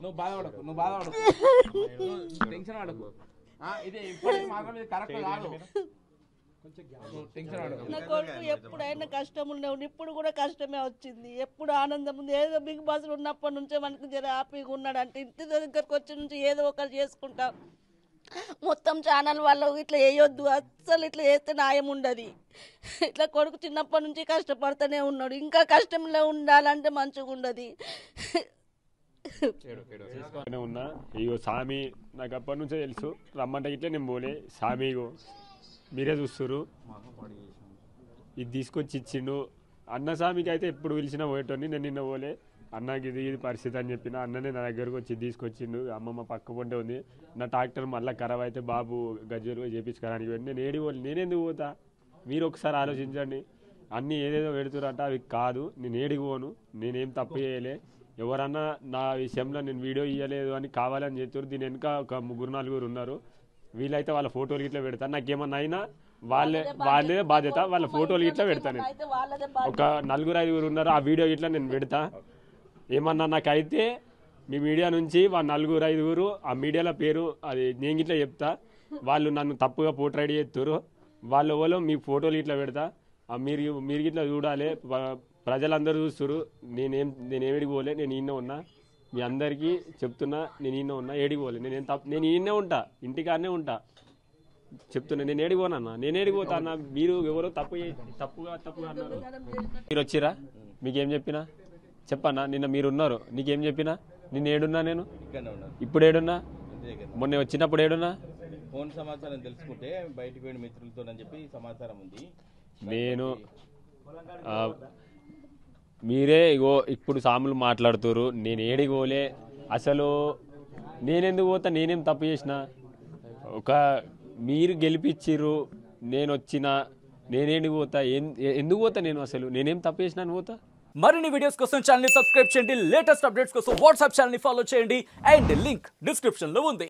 నువ్వు బాధపడకు టెన్షన్ పడకు ఇది ఇప్పటికి మాత్రం ఇది కరెక్ట్ కాదు నా కొడుకు ఎప్పుడైనా కష్టం ఉండేవాడు ఇప్పుడు కూడా కష్టమే వచ్చింది ఎప్పుడు ఆనందం ఉంది ఏదో బిగ్ బాస్ ఉన్నప్పటి నుంచే మనకు జర హ్యాపీగా ఉన్నాడు అంటే ఇంటి దగ్గరకు వచ్చి నుంచి ఏదో ఒకటి చేసుకుంటాం మొత్తం ఛానల్ వాళ్ళు ఇట్లా వేయొద్దు అస్సలు ఇట్లా వేస్తే న్యాయం ఉండదు ఇట్లా కొడుకు చిన్నప్పటి నుంచి కష్టపడుతూనే ఉన్నాడు ఇంకా కష్టంలో ఉండాలంటే మంచిగా ఉండదు ఉన్నా ఇగో సామి నాకు అప్పటి నుంచే తెలుసు రమ్మంటే ఇట్లా నేను పోలే సామి ఇగో మీరే చూస్తున్నారు ఇది తీసుకొచ్చి ఇచ్చిండు అన్న సామికి అయితే ఎప్పుడు పిలిచినా పోయేటోని నేను నిన్న పోలే అన్నకి ఇది పరిస్థితి అని చెప్పిన అన్ననే నా దగ్గరకు వచ్చి తీసుకొచ్చిండు అమ్మమ్మ పక్క పొంటే ఉంది నా ట్రాక్టర్ మళ్ళీ ఖరాబ్ అయితే బాబు గజ్జలు చేపించుకోవడానికి వెళ్ళి నేను పోలే నేనెందుకు పోతా మీరు ఒకసారి ఆలోచించండి అన్నీ ఏదేదో పెడుతురంట అవి కాదు నేను ఏడికి పోను నేనేం తప్పు చేయలే ఎవరన్నా నా విషయంలో నేను వీడియో ఇవ్వలేదు అని కావాలని చెప్తారు దీని వెనుక ఒక 3-4 ఉన్నారు వీళ్ళైతే వాళ్ళ ఫోటోలు ఇట్లా పెడతాను నాకేమన్నా అయినా వాళ్ళే బాధ్యత వాళ్ళ ఫోటోలు ఇట్లా పెడతాను నేను ఒక 4-5 ఉన్నారు ఆ వీడియో ఇట్లా నేను పెడతా ఏమన్నా నాకైతే మీ మీడియా నుంచి వాళ్ళ 4-5 ఆ మీడియాలో పేరు అది నేను ఇట్లా చెప్తా వాళ్ళు నన్ను తప్పుగా పోర్ట్రైట్ చేస్తారు వాళ్ళు మీ ఫోటోలు ఇట్లా పెడతా మీరు ఇట్లా చూడాలి ప్రజలందరూ చూస్తారు నేనేమిడికి పోలే నేను ఈయన ఉన్నా మీ అందరికీ చెప్తున్నా నేను ఈయన ఉన్నా ఏడికి పోలే నేను ఈయనే ఉంటా ఇంటికాడనే ఉంటా చెప్తున్నా నేను ఏడికి పోనన్నా నేను ఏడికి పోతా అన్న మీరు ఎవరో తప్పుగా అన్నారు మీరు వచ్చిరా మీకేం చెప్పినా చెప్పన్నా నిన్న మీరున్నారు నీకేం చెప్పినా నిన్న ఏడున్నా నేను ఇప్పుడు ఏడున్నా మొన్న వచ్చినప్పుడు ఏడున్నా ఫోన్ సమాచారం తెలుసుకుంటే బయటికి పోయిన మిత్రులతో అని చెప్పి సమాచారం ఉంది నేను మీరే ఇగో ఇప్పుడు సాములు మాట్లాడుతున్నారు నేను ఏడికి పోలే అసలు నేనెందుకు పోతా నేనేం తప్పు చేసిన ఒక మీరు గెలిపించిర్రు నేను వచ్చిన నేనేడికి పోతా ఎందుకు పోతా నేను అసలు నేనేం తప్పు చేసినా అని పోతా మరిన్ని వీడియోస్ కోసం ఛానల్ ని సబ్స్క్రైబ్ చేయండి లేటెస్ట్ అప్డేట్స్ కోసం వాట్సాప్ ఛానల్ ని ఫాలో చేయండి అండ్ లింక్ డిస్క్రిప్షన్ లో ఉంది